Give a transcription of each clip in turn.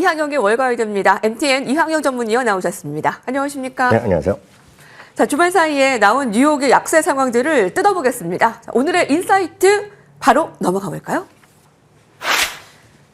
이항영의 월가이드입니다. MTN 이항영 전문위원 나오셨습니다. 안녕하십니까? 네, 안녕하세요. 자, 주말 사이에 나온 뉴욕의 약세 상황들을 뜯어보겠습니다. 자, 오늘의 인사이트 바로 넘어가 볼까요?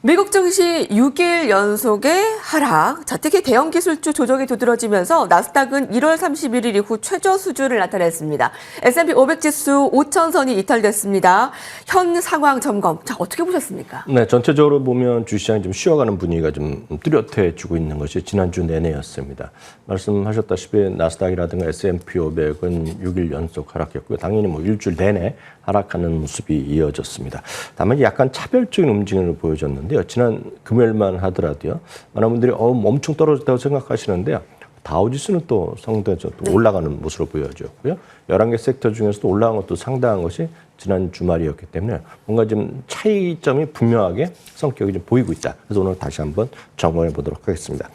미국 증시 6일 연속의 하락. 자, 특히 대형 기술주 조정이 두드러지면서 나스닥은 1월 31일 이후 최저 수준을 나타냈습니다. S&P 500 지수 5,000선이 이탈됐습니다. 현 상황 점검. 자, 어떻게 보셨습니까? 네, 전체적으로 보면 주시장이 좀 쉬어가는 분위기가 좀 뚜렷해지고 있는 것이 지난주 내내였습니다. 말씀하셨다시피 나스닥이라든가 S&P 500은 6일 연속 하락했고요. 당연히 뭐 일주일 내내 하락하는 모습이 이어졌습니다. 다만 약간 차별적인 움직임을 보여줬는데요. 지난 금요일만 하더라도요. 많은 분들이 엄청 떨어졌다고 생각하시는데요. 다우지수는 또 상대적으로 또 올라가는 모습으로 보여졌고요. 11개 섹터 중에서도 올라간 것도 상당한 것이 지난 주말이었기 때문에 뭔가 좀 차이점이 분명하게 성격이 좀 보이고 있다. 그래서 오늘 다시 한번 점검해 보도록 하겠습니다.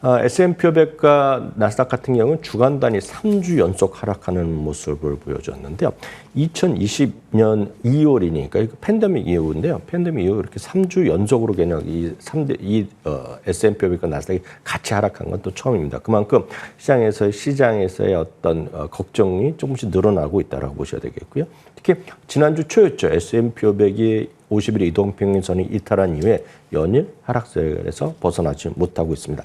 S&P 500과 나스닥 같은 경우는 주간 단위 3주 연속 하락하는 모습을 보여줬는데요. 2020년 2월이니까 팬데믹 이후인데요. 팬데믹 이후 이렇게 3주 연속으로 그냥 S&P 500과 나스닥이 같이 하락한 건 또 처음입니다. 그만큼 시장에서의 어떤 걱정이 조금씩 늘어나고 있다라고 보셔야 되겠고요. 특히 지난주 초였죠. S&P 500이 50일 이동평균선이 이탈한 이후에 연일 하락세에서 벗어나지 못하고 있습니다.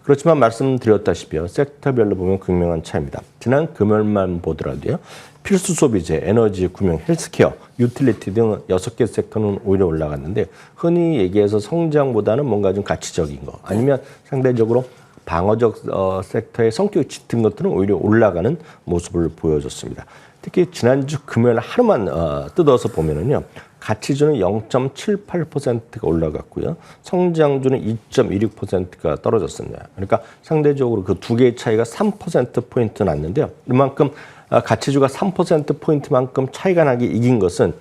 그렇지만 말씀드렸다시피요. 섹터별로 보면 극명한 차이입니다. 지난 금요일만 보더라도요. 필수 소비재, 에너지, 금융, 헬스케어, 유틸리티 등 6개 섹터는 오히려 올라갔는데 흔히 얘기해서 성장보다는 뭔가 좀 가치적인 거 아니면 상대적으로 방어적 섹터의 성격이 짙은 것들은 오히려 올라가는 모습을 보여줬습니다. 특히 지난주 금요일 하루만 뜯어서 보면은요. 가치주는 0.78%가 올라갔고요. 성장주는 2.16%가 떨어졌습니다. 그러니까 상대적으로 그 두 개의 차이가 3%포인트 났는데요. 이만큼 가치주가 3%포인트만큼 차이가 나게 이긴 것은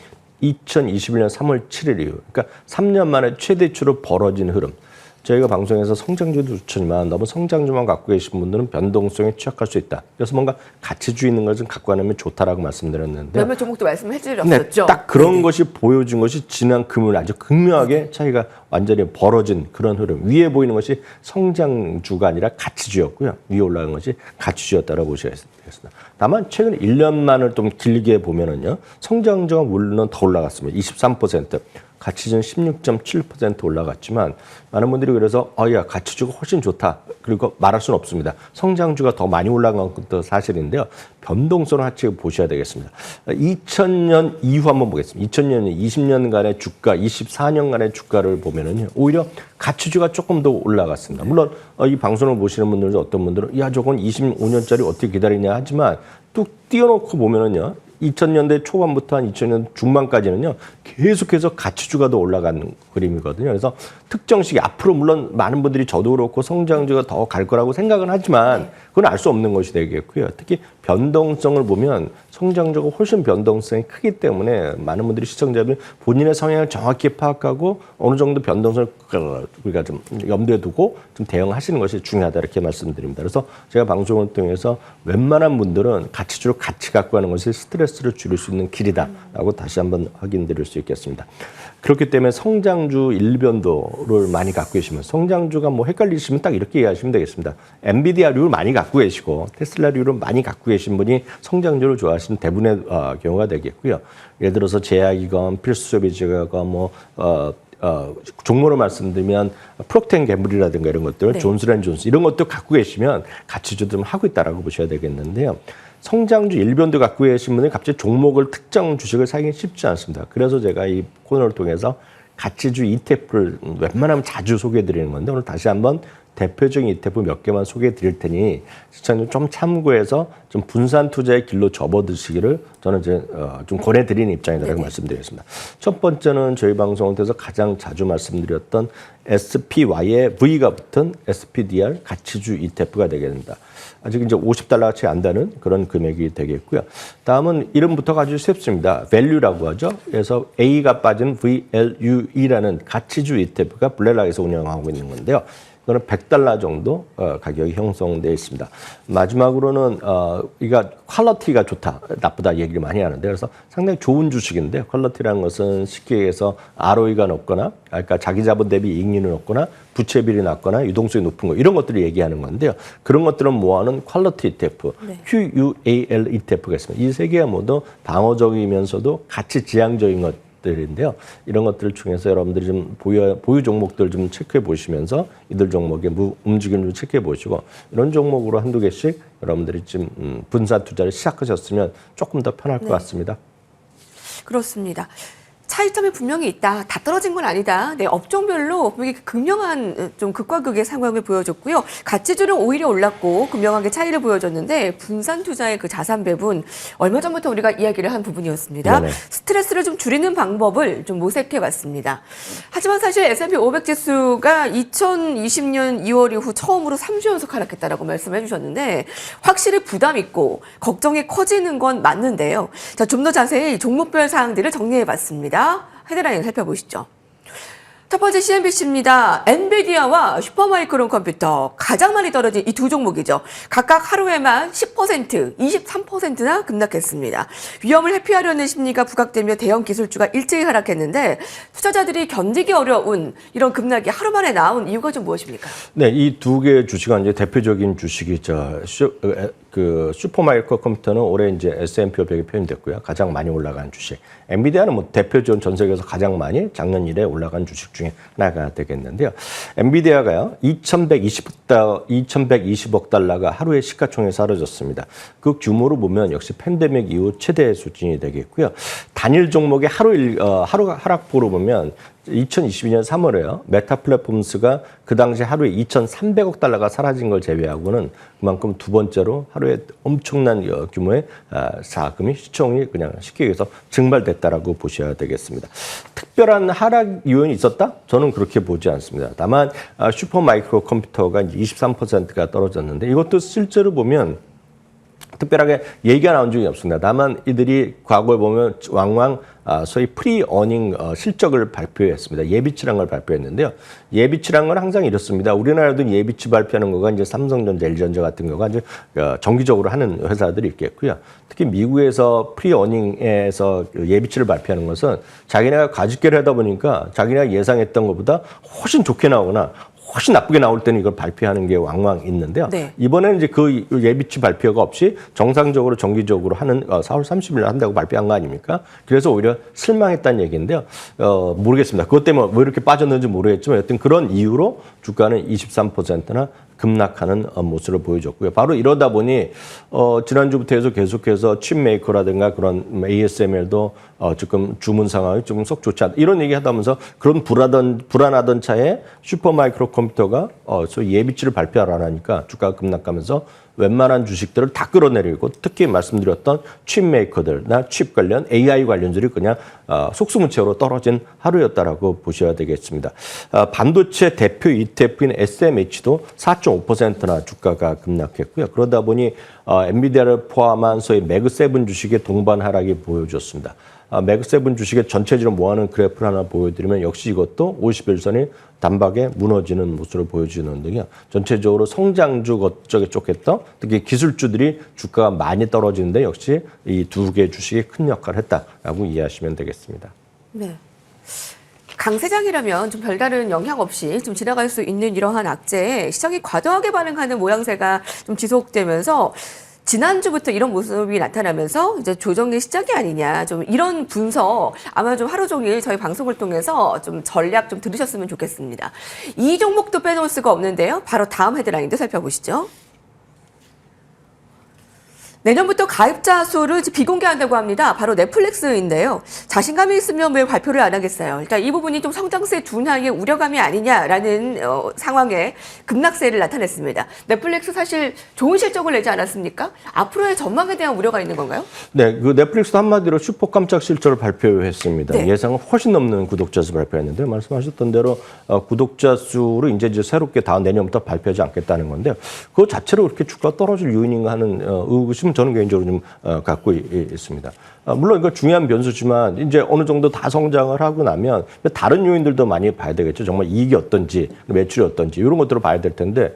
2021년 3월 7일 이후, 그러니까 3년 만에 최대치로 벌어진 흐름. 저희가 방송에서 성장주도 좋지만 너무 성장주만 갖고 계신 분들은 변동성에 취약할 수 있다. 그래서 뭔가 가치주 있는 것을 갖고 가면 좋다라고 말씀드렸는데 몇몇 종목도 말씀해 드렸었죠. 네, 딱 그런 것이 보여준 것이 지난 금요일 아주 극명하게 차이가 완전히 벌어진 그런 흐름. 위에 보이는 것이 성장주가 아니라 가치주였고요. 위에 올라간 것이 가치주였다고 보셔야 되겠습니다. 다만 최근 1년만을 좀 길게 보면은요. 성장주가 물론 더 올라갔습니다. 23%. 가치주는 16.7% 올라갔지만 많은 분들이 그래서 야 가치주가 훨씬 좋다. 그리고 말할 수는 없습니다. 성장주가 더 많이 올라간 것도 사실인데요. 변동성을 같이 보셔야 되겠습니다. 2000년 이후 한번 보겠습니다. 2000년, 20년간의 주가, 24년간의 주가를 보면은요. 오히려 가치주가 조금 더 올라갔습니다. 물론 이 방송을 보시는 분들은 어떤 분들은 야 저건 25년짜리 어떻게 기다리냐 하지만 뚝 띄워놓고 보면은요. 2000년대 초반부터 한 2000년 중반까지는요. 계속해서 가치주가 더 올라가는 그림이거든요. 그래서 특정 시기 앞으로 물론 많은 분들이 저도 그렇고 성장주가 더 갈 거라고 생각은 하지만 그건 알 수 없는 것이 되겠고요. 특히 변동성을 보면 성장주가 훨씬 변동성이 크기 때문에 많은 분들이 시청자들 본인의 성향을 정확히 파악하고 어느 정도 변동성을 우리가 좀 염두에 두고 좀 대응하시는 것이 중요하다 이렇게 말씀드립니다. 그래서 제가 방송을 통해서 웬만한 분들은 가치주를 같이 갖고 가는 것이 스트레스를 줄일 수 있는 길이다라고 다시 한번 확인드릴 수 있겠습니다. 그렇기 때문에 성장주 일변도를 많이 갖고 계시면 성장주가 뭐 헷갈리시면 딱 이렇게 이해하시면 되겠습니다. 엔비디아류를 많이 갖고 계시고 테슬라류를 많이 갖고 계신 분이 성장주를 좋아하시는 대부분의 경우가 되겠고요. 예를 들어서 제약이건 필수소비재건 종목으로 말씀드리면 프록텐 갬블이라든가 이런 것들, 네. 존슨앤존슨 이런 것도 갖고 계시면 가치주도 좀 하고 있다라고 보셔야 되겠는데요. 성장주 일변도 갖고 계신 분이 갑자기 종목을 특정 주식을 사기 쉽지 않습니다. 그래서 제가 이 코너를 통해서 가치주 ETF를 웬만하면 자주 소개해 드리는 건데 오늘 다시 한번 대표적인 ETF 몇 개만 소개해 드릴 테니 시청자님 좀 참고해서 좀 분산 투자의 길로 접어드시기를 저는 이제 좀 권해드리는 입장이라고 말씀드리겠습니다. 첫 번째는 저희 방송을 통해서 가장 자주 말씀드렸던 SPY에 V가 붙은 SPDR 가치주 ETF가 되겠습니다. 아직 이제 $50가 채 안 되는 그런 금액이 되겠고요. 다음은 이름부터가 아주 쉽습니다. Value라고 하죠. 그래서 A가 빠진 VLUE라는 가치주 ETF가 블랙락에서 운영하고 있는 건데요. 그거는 $100 정도 가격이 형성되어 있습니다. 마지막으로는 이가 퀄리티가 좋다, 나쁘다 얘기를 많이 하는데 그래서 상당히 좋은 주식인데 퀄리티라는 것은 쉽게 얘기해서 ROE가 높거나 그러니까 자기 자본 대비 이익률이 높거나 부채 비율이 낮거나 유동성이 높은 거 이런 것들을 얘기하는 건데요. 그런 것들은 모아놓은 퀄리티 ETF, 네. QUAL ETF가 있습니다. 이 세 개가 모두 방어적이면서도 가치 지향적인 것들인데요. 이런 것들을 통해서 여러분들이 좀 보유 종목들 좀 체크해 보시면서 이들 종목의 움직임을 체크해 보시고 이런 종목으로 한두 개씩 여러분들이 지금 분산 투자를 시작하셨으면 조금 더 편할 것 같습니다. 그렇습니다. 차이점이 분명히 있다. 다 떨어진 건 아니다. 네, 업종별로 분명히 극명한 좀 극과 극의 상황을 보여줬고요. 가치주는 오히려 올랐고 극명하게 차이를 보여줬는데 분산 투자의 그 자산 배분 얼마 전부터 우리가 이야기를 한 부분이었습니다. 네네. 스트레스를 좀 줄이는 방법을 좀 모색해 봤습니다. 하지만 사실 S&P 500 지수가 2020년 2월 이후 처음으로 3주 연속 하락했다라고 말씀해 주셨는데 확실히 부담 있고 걱정이 커지는 건 맞는데요. 자, 좀 더 자세히 종목별 사항들을 정리해 봤습니다. 헤드라인 살펴보시죠. 첫 번째 CNBC입니다. 엔비디아와 슈퍼마이크론 컴퓨터 가장 많이 떨어진 이 두 종목이죠. 각각 하루에만 10%, 23%나 급락했습니다. 위험을 회피하려는 심리가 부각되며 대형 기술주가 일제히 하락했는데 투자자들이 견디기 어려운 이런 급락이 하루 만에 나온 이유가 좀 무엇입니까? 네, 이 두 개의 주식은 이제 대표적인 주식이죠. 슈퍼마이크로 컴퓨터는 올해 이제 S&P 500에 표현됐고요. 가장 많이 올라간 주식. 엔비디아는 뭐 대표적인 전 세계에서 가장 많이 작년 1에 올라간 주식 중에 하나가 되겠는데요. 엔비디아가요, 2,120억 달러가 하루에 시가총액 사라졌습니다. 그 규모로 보면 역시 팬데믹 이후 최대 수준이 되겠고요. 단일 종목의 하루 하락폭으로 보면 2022년 3월에요. 메타 플랫폼스가 그 당시 하루에 2,300억 달러가 사라진 걸 제외하고는 그만큼 두 번째로 하루에 엄청난 규모의 자금이 시총이 그냥 쉽게 얘기해서 증발됐다라고 보셔야 되겠습니다. 특별한 하락 요인이 있었다? 저는 그렇게 보지 않습니다. 다만 슈퍼마이크로 컴퓨터가 23%가 떨어졌는데 이것도 실제로 보면 특별하게 얘기가 나온 적이 없습니다. 다만 이들이 과거에 보면 왕왕 소위 프리 어닝 실적을 발표했습니다. 예비치란 걸 발표했는데요. 예비치란 건 항상 이렇습니다. 우리나라도 예비치 발표하는 거가 이제 삼성전자, LG전자 같은 거가 이제 정기적으로 하는 회사들이 있겠고요. 특히 미국에서 프리 어닝에서 예비치를 발표하는 것은 자기네가 가짓기를 하다 보니까 자기네가 예상했던 것보다 훨씬 좋게 나오거나 훨씬 나쁘게 나올 때는 이걸 발표하는 게 왕왕 있는데요. 네. 이번에는 이제 그 예비치 발표가 없이 정상적으로 정기적으로 하는 4월 30일 한다고 발표한 거 아닙니까? 그래서 오히려 실망했다는 얘기인데요. 모르겠습니다. 그것 때문에 왜 이렇게 빠졌는지 모르겠지만 여튼 그런 이유로 주가는 23%나 급락하는 모습을 보여줬고요. 바로 이러다 보니 지난주부터 해서 계속해서 칩 메이커라든가 그런 ASML도 지금 주문 상황이 좀 썩 좋지 않다. 이런 얘기 하다면서 그런 불안하던 차에 슈퍼마이크로 컴퓨터가 소위 예비치를 발표 안 하니까 주가가 급락하면서 웬만한 주식들을 다 끌어내리고 특히 말씀드렸던 칩 메이커들나 칩 관련 AI 관련들이 그냥 속수무책으로 떨어진 하루였다라고 보셔야 되겠습니다. 반도체 대표 ETF인 SMH도 4.5%나 주가가 급락했고요. 그러다 보니 엔비디아를 포함한 소위 매그7 주식의 동반 하락이 보여줬습니다. 매그7 주식의 전체적으로 모아놓은 그래프를 하나 보여드리면 역시 이것도 50일선이 단박에 무너지는 모습을 보여주는데요. 전체적으로 성장주 쪽에 쫓겼던 특히 기술주들이 주가가 많이 떨어지는데 역시 이 두 개의 주식이 큰 역할을 했다라고 이해하시면 되겠습니다. 네. 강세장이라면 좀 별다른 영향 없이 좀 지나갈 수 있는 이러한 악재에 시장이 과도하게 반응하는 모양새가 좀 지속되면서 지난주부터 이런 모습이 나타나면서 이제 조정의 시작이 아니냐, 좀 이런 분석 아마 좀 하루 종일 저희 방송을 통해서 좀 전략 좀 들으셨으면 좋겠습니다. 이 종목도 빼놓을 수가 없는데요. 바로 다음 헤드라인도 살펴보시죠. 내년부터 가입자 수를 비공개한다고 합니다. 바로 넷플릭스인데요. 자신감이 있으면 왜 발표를 안 하겠어요. 그러니까 이 부분이 좀 성장세 둔화의 우려감이 아니냐라는 상황에 급락세를 나타냈습니다. 넷플릭스 사실 좋은 실적을 내지 않았습니까? 앞으로의 전망에 대한 우려가 있는 건가요? 네, 그 넷플릭스도 한마디로 슈퍼 깜짝 실적을 발표했습니다. 네. 예상을 훨씬 넘는 구독자 수 발표했는데 말씀하셨던 대로 구독자 수를 이제 새롭게 다음 내년부터 발표하지 않겠다는 건데요. 그 자체로 그렇게 주가 떨어질 요인인가 하는 의구심은 저는 개인적으로 좀 갖고 있습니다. 물론 이거 중요한 변수지만 이제 어느 정도 다 성장을 하고 나면 다른 요인들도 많이 봐야 되겠죠. 정말 이익이 어떤지, 매출이 어떤지 이런 것들을 봐야 될 텐데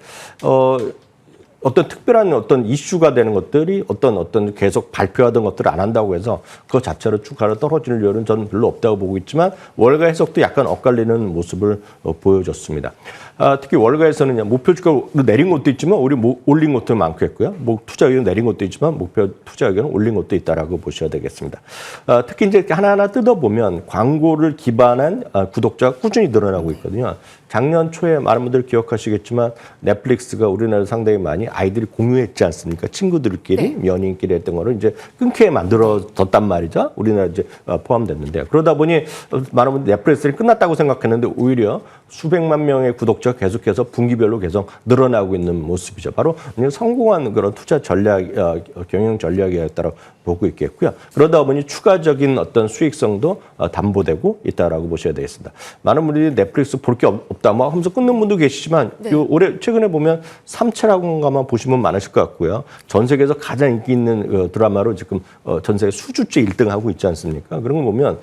어떤 특별한 어떤 이슈가 되는 것들이 어떤 계속 발표하던 것들을 안 한다고 해서 그거 자체로 주가가 떨어지는 요인은 저는 별로 없다고 보고 있지만 월가 해석도 약간 엇갈리는 모습을 보여줬습니다. 특히 월가에서는 목표 주가를 내린 것도 있지만 오히려 올린 것도 많겠고요. 투자 의견 내린 것도 있지만 목표 투자 의견은 올린 것도 있다라고 보셔야 되겠습니다. 특히 이제 하나하나 뜯어보면 광고를 기반한 구독자가 꾸준히 늘어나고 있거든요. 작년 초에 많은 분들 기억하시겠지만 넷플릭스가 우리나라에 상당히 많이 아이들이 공유했지 않습니까? 친구들끼리, 네. 연인끼리 했던 거를 이제 끊게 만들어졌단 말이죠. 우리나라 이제 포함됐는데 그러다 보니 많은 분들이 넷플릭스는 끝났다고 생각했는데 오히려 수백만 명의 구독자가 계속해서 분기별로 계속 늘어나고 있는 모습이죠. 바로 성공한 그런 투자 전략, 경영 전략이었다고 보고 있겠고요. 그러다 보니 추가적인 어떤 수익성도 담보되고 있다라고 보셔야 되겠습니다. 많은 분들이 넷플릭스 볼 게 없다 뭐 하면서 끊는 분도 계시지만 네. 올해 최근에 보면 삼체라고만 보시면 많으실 것 같고요. 전 세계에서 가장 인기 있는 드라마로 지금 전 세계 수주째 1등하고 있지 않습니까? 그런 거 보면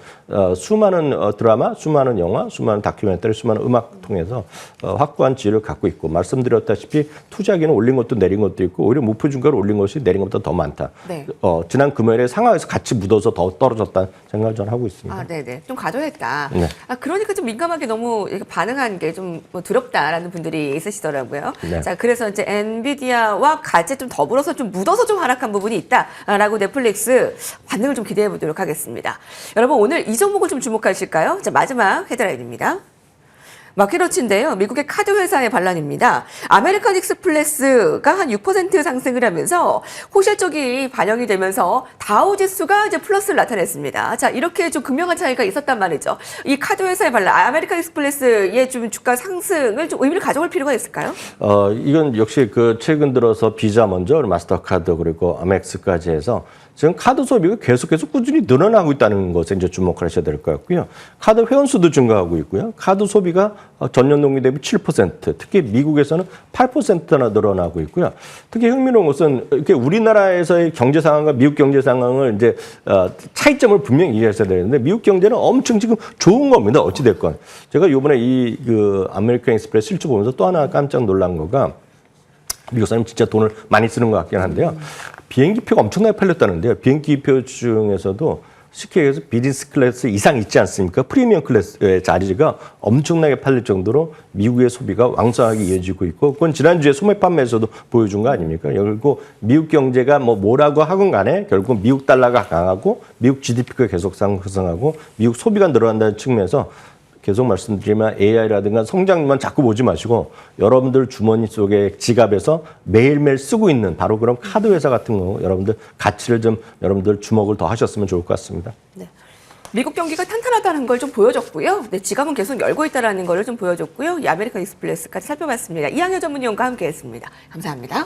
수많은 드라마, 수많은 영화, 수많은 다큐멘터리, 수많은 음악 통해서 확고한 지위를 갖고 있고 말씀드렸다시피 투자기는 올린 것도 내린 것도 있고 오히려 목표 중가를 올린 것이 내린 것보다 더 많다. 네. 지난 금요일에 상하에서 같이 묻어서 더 떨어졌다는 생각을 저는 하고 있습니다. 네네. 좀 가져야겠다. 네. 그러니까 좀 민감하게 너무 이렇게 반응한 게 좀 두렵다라는 분들이 있으시더라고요. 네. 자, 그래서 이제 엔비디아와 같이 좀 더불어서 좀 묻어서 좀 하락한 부분이 있다라고 넷플릭스 반응을 좀 기대해 보도록 하겠습니다. 여러분 오늘 이 종목을 좀 주목하실까요? 자, 마지막 헤드라인입니다. 마켓워치인데요. 미국의 카드 회사의 반란입니다. 아메리칸 익스프레스가 한 6% 상승을 하면서 호실 쪽이 반영이 되면서 다우 지수가 이제 플러스를 나타냈습니다. 자, 이렇게 좀 극명한 차이가 있었단 말이죠. 이 카드 회사의 반란, 아메리칸 익스프레스의 좀 주가 상승을 좀 의미를 가져올 필요가 있을까요? 이건 역시 그 최근 들어서 비자 먼저 마스터카드 그리고 아멕스까지 해서 지금 카드 소비가 계속해서 꾸준히 늘어나고 있다는 것에 이제 주목을 하셔야 될 것 같고요. 카드 회원수도 증가하고 있고요. 카드 소비가 전년 동기 대비 7%, 특히 미국에서는 8%나 늘어나고 있고요. 특히 흥미로운 것은 이렇게 우리나라에서의 경제 상황과 미국 경제 상황을 이제 차이점을 분명히 이해하셔야 되는데 미국 경제는 엄청 지금 좋은 겁니다. 어찌 됐건 제가 이번에 이 그 아메리칸 익스프레스 실주 보면서 또 하나 깜짝 놀란 거가. 미국 사람이 진짜 돈을 많이 쓰는 것 같긴 한데요. 비행기표가 엄청나게 팔렸다는데요. 비행기표 중에서도 쉽게 얘기해서 비즈니스 클래스 이상 있지 않습니까? 프리미엄 클래스의 자리가 엄청나게 팔릴 정도로 미국의 소비가 왕성하게 이어지고 있고 그건 지난주에 소매 판매에서도 보여준 거 아닙니까? 결국 미국 경제가 뭐라고 하건 간에 결국 미국 달러가 강하고 미국 GDP가 계속 상승하고 미국 소비가 늘어난다는 측면에서 계속 말씀드리면 AI라든가 성장률만 자꾸 보지 마시고 여러분들 주머니 속에 지갑에서 매일매일 쓰고 있는 바로 그런 카드 회사 같은 거 여러분들 가치를 좀 여러분들 주목을 더 하셨으면 좋을 것 같습니다. 네. 미국 경기가 탄탄하다는 걸 좀 보여줬고요. 네, 지갑은 계속 열고 있다는 걸 좀 보여줬고요. 이 아메리칸 익스프레스까지 살펴봤습니다. 이항여 전문위원과 함께했습니다. 감사합니다.